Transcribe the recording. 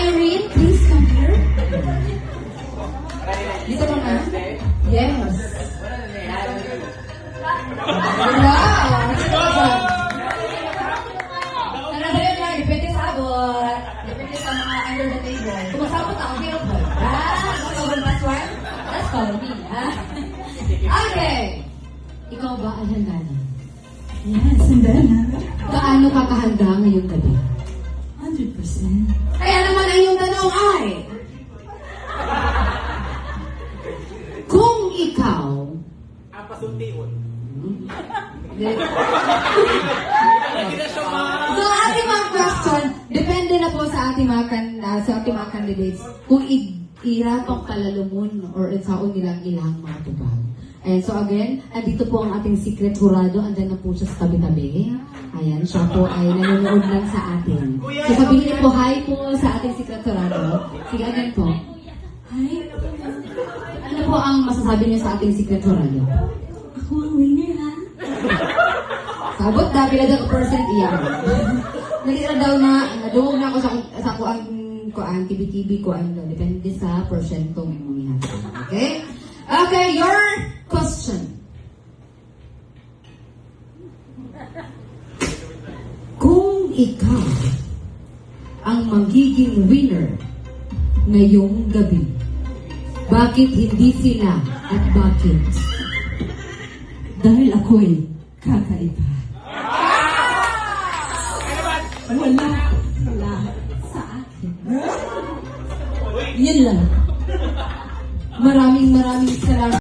Irene, please come here. Dito mo na? Yes. Wow! Ano ba yun yan? Depende sa abot. Depende sa mga under the table. Kung masabot ako, hirap ba? Sobrang last one? That's for me, ha? Okay. Ikaw ba ay handa na? Yes, handa na. Gaano ka kahanda ngayong gabi? 100%. Kaya naman ang iyong tanong ay, kung ikaw, Ang pasuntiun. so ating mga question, depende na po sa ating mga candidates kung irapang palalumon or saon nilang ilang mga tubag. And so again, andito po ang ating secret jurado, andyan na po siya sa tabi-tabi. Ayan, siya po ay nanonood lang sa atin. So sabihin niyo po, hi po sa ating secret jurado. Sige, again po. Hi. Ano po ang masasabi niyo sa ating secret jurado? Ako ang winner, ha? Sabot na, pila daw percent iyan. Nalira daw na, naduwag na ako sa kuan, TV, kuan daw. Depende sa porsyentong imunihan. Okay? Okay, your question. Kung ikaw ang magiging winner ngayong gabi, bakit hindi sila at bakit? Dahil ako'y kakaiba. Wala sa akin. Yun lang. Maraming salamat.